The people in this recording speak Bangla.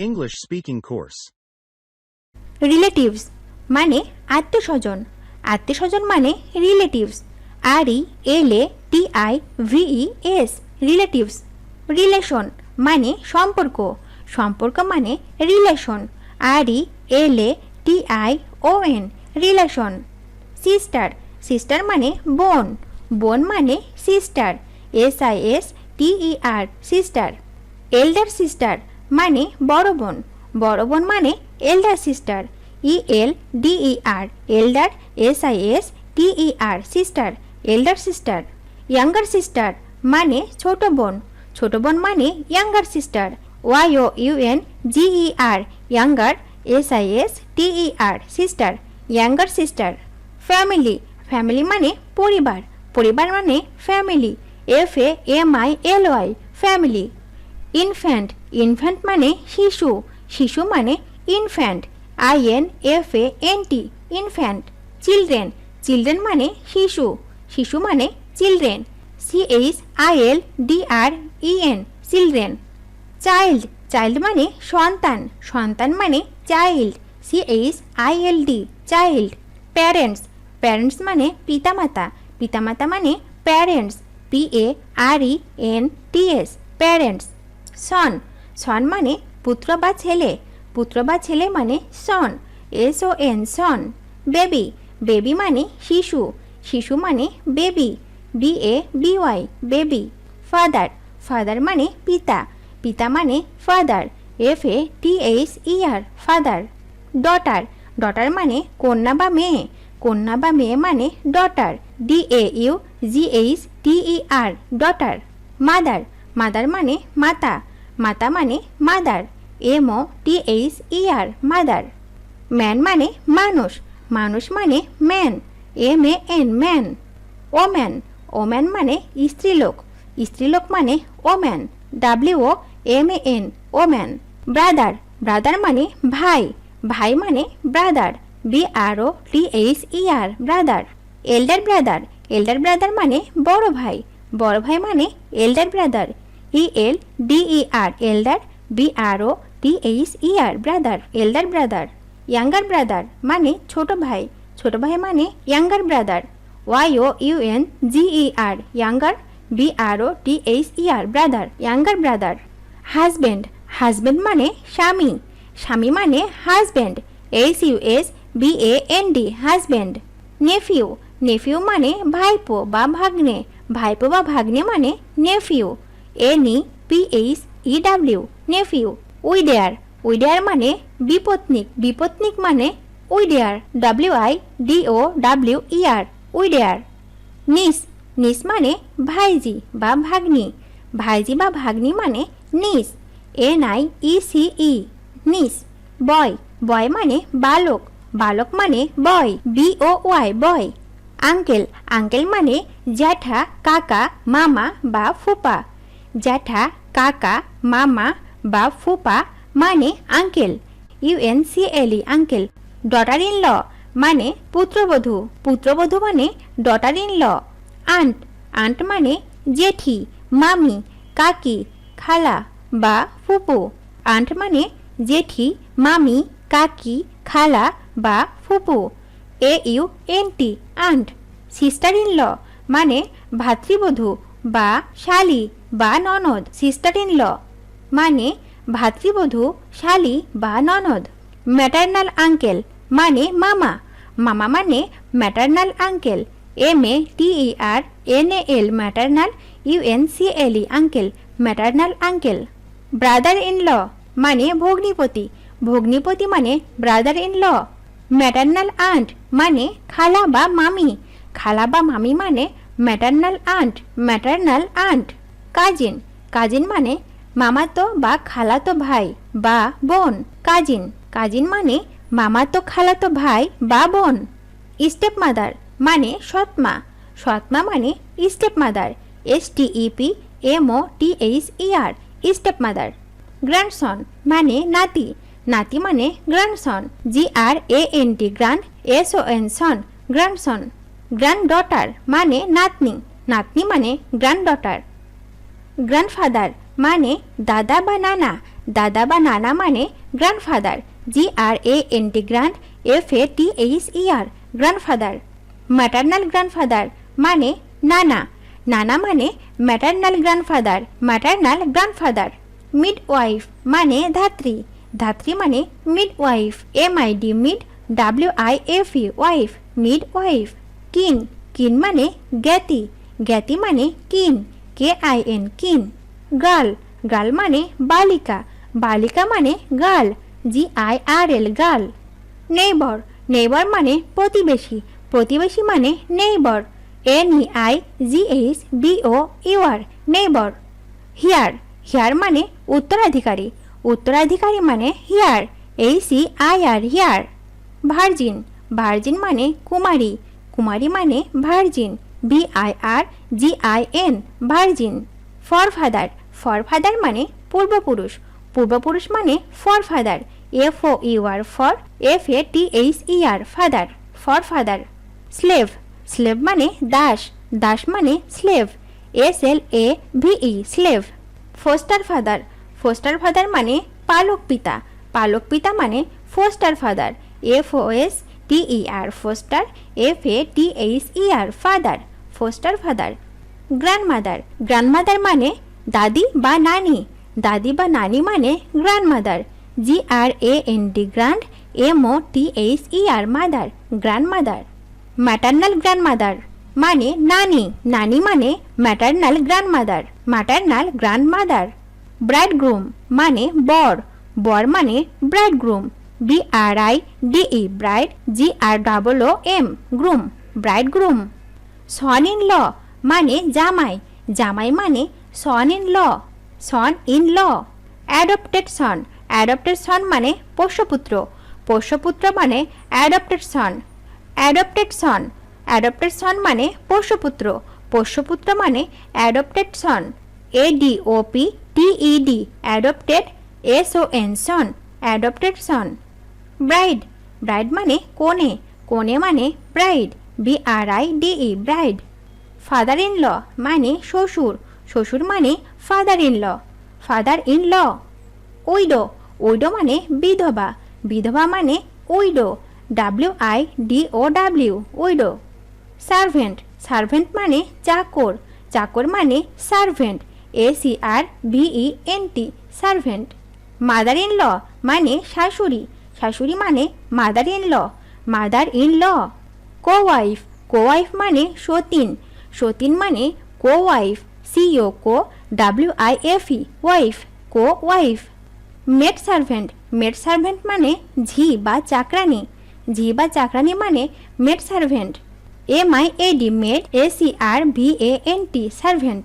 English speaking course. রিলেটিভস মানে আত্মীয়স্বজন। আত্মীয়স্বজন মানে রিলেটিভস। RELATIVES relatives. রিলেশন মানে সম্পর্ক। সম্পর্ক মানে relation. RELATION relation. Sister sister মানে বোন। বোন মানে sister. SISTER sister. Elder sister মানে বড় বোন। বড় বোন মানে elder sister. ELDER এল্ডার। SISTER sister. Elder sister. Younger sister মানে ছোট বোন। ছোট বোন মানে younger sister. YOUNGER younger. SISTER sister. Younger sister. Family family মানে পরিবার। পরিবার মানে family. FAMILY family. Infant infant মানে শিশু। শিশু মানে infant. INFANT infant. Children children মানে শিশু। শিশু মানে children. CHILDREN children. Child child মানে সন্তান। সন্তান মানে child. CHILD child. Parents parents মানে পিতামাতা। পিতামাতা মানে parents. PARENTS parents. Son son মানে পুত্র বা ছেলে। পুত্র বা ছেলে মানে son. SON son. Baby baby মানে শিশু। শিশু মানে baby. BABY baby. Father father মানে পিতা। পিতা মানে father. FATHER father. Daughter daughter মানে কন্যা বা মেয়ে। কন্যা বা মেয়ে মানে daughter. DAUGHTER daughter. Mother mother মানে মাতা। মাতা মানে মাদার। MOTHER mother. ম্যান মানে মানুষ। মানুষ মানে man. MAN man. Woman woman মানে স্ত্রীলোক। স্ত্রীলোক মানে woman. WOMAN woman. Brother brother মানে ভাই। ভাই মানে brother. BROTHER brother. Elder brother elder brother মানে বড় ভাই। বড় ভাই মানে elder brother. ELDER elder. BROTHER brother elder brother. Younger brother মানে ছোট ভাই। ছোট ভাই মানে younger brother. YOUNGER younger. BROTHER brother younger brother. Husband husband মানে স্বামী। স্বামী মানে husband. HUSBAND husband. Nephew Nephew মানে ভাইপো বা ভাগ্নে। ভাইপো বা ভাগ্নে মানে nephew. NEPHEW nephew. Widower widower মানে বিপত্নিক। বিপত্নিক মানে উইডেয়ার। WIDOWER উইডেয়ার। নিস নিস মানে ভাইজি বা ভাগ্নি। ভাইজি বা ভাগ্নি মানে নিস। NIECE নিস। বয় বয় মানে বালক। বালক মানে বয়। BOY বয়। আঙ্কেল আঙ্কেল মানে জ্যাঠা কাকা মামা বা ফুপা। জ্যাঠা কাকা মামা বা ফুপা মানে uncle. UNCLE uncle. Daughter in law মানে পুত্রবধূ। পুত্রবধূ মানে daughter in law. Aunt aunt মানে জেঠি মামি কাকি খালা বা ফুপু। আন্ট মানে জেঠি মামি কাকি খালা বা ফুপু। AUNT aunt. Sister in law মানে ভাতৃবধূ বা শালি বা ননদ। সিস্টার ইন ল মানে ভাতৃবধূ শালি বা ননদ। ম্যাটারনাল আঙ্কেল মানে মামা। মামা মানে maternal uncle. MATERNAL maternal. UNCLE uncle maternal uncle. Brother in law মানে ভগ্নিপতি। ভগ্নিপতি মানে brother in law. Maternal aunt মানে খালা বা মামি। খালা বা মামি মানে maternal aunt. Maternal aunt. Cousin cousin মানে মামাতো বা খালাতো ভাই বা বোন। কাজিন কাজিন মানে মামাতো খালাতো ভাই বা বোন। স্টেপ মাদার মানে সৎমা। সৎমা মানে step mother. STEPMOTHER step mother. Grandson মানে নাতি। নাতি মানে গ্র্যান্ডসন। GRANT grand. SON সন গ্র্যান্ডসন। গ্র্যান্ডডটার মানে নাতনি। নাতনি মানে গ্র্যান্ডডটার। গ্র্যান্ডফাদার মানে দাদা বা নানা। দাদা বা নানা মানে grandfather, GRAND grand, FATHER grandfather. Maternal grandfather মানে নানা, নানা মানে maternal grandfather, maternal grandfather. Midwife মানে ধাত্রী, ধাত্রী মানে midwife, MID mid, WIFE wife, midwife. কিন, কিন মানে জ্ঞাতি, জ্ঞাতি মানে কিন, KIN কিন। গার্ল, গার্ল মানে বালিকা, বালিকা মানে girl, GIRL girl. Neighbour, neighbour মানে প্রতিবেশী, প্রতিবেশী মানে neighbour, NEIGHBOUR neighbour. Heir, heir মানে উত্তরাধিকারী, উত্তরাধিকারী মানে heir, HEIR heir. Virgin, virgin মানে কুমারী, কুমারী মানে virgin, VIRGIN virgin. Forefather, forefather মানে পূর্বপুরুষ, পূর্বপুরুষ মানে forefather, FOUR fore, FATHER father, forefather. Slave, slave মানে দাস, দাস মানে slave, SLAVE slave. Foster father, foster father মানে পালক পিতা, পালক পিতা মানে foster father, FOSTER foster, FATHER father, foster father. Grandmother, grandmother মানে দাদি বা নানি, দাদি বা নানি মানে grandmother, GRAND grand, MOTHER mother, grandmother. Maternal grandmother মানে নানি, নানি মানে maternal grandmother, maternal grandmother. Bridegroom মানে বর, বর মানে bridegroom, BRIDE bride, GROOM groom, bridegroom. Son in law মানে জামাই, জামাই মানে son in law, son in law. Adopted son, adopted son মানে পোষ্যপুত্র, পোষ্যপুত্র মানে adopted son, adopted son, adopted son মানে পোষ্যপুত্র, পোষ্যপুত্র মানে adopted son, ADOPTED adopted, SON son, adopted son. Bride, bride মানে কনে, কনে মানে bride, BRIDE bride. Father in law মানে শ্বশুর, শ্বশুর মানে father in law, father in law. Widow, widow মানে বিধবা, বিধবা মানে widow, WIDOW widow. Servant, servant মানে চাকর, চাকর মানে servant, SERVENT servant. Mother in law মানে শাশুড়ি, শাশুড়ি মানে mother in law, mother in law. Cowife, cowife মানে সতীন, সতীন মানে cowife, COWIFE wife, cowife. Maid servant, maid servant মানে ঝি বা চাকরানি, ঝি বা চাকরানি মানে maid servant, MIAD maid, SERVANT servant.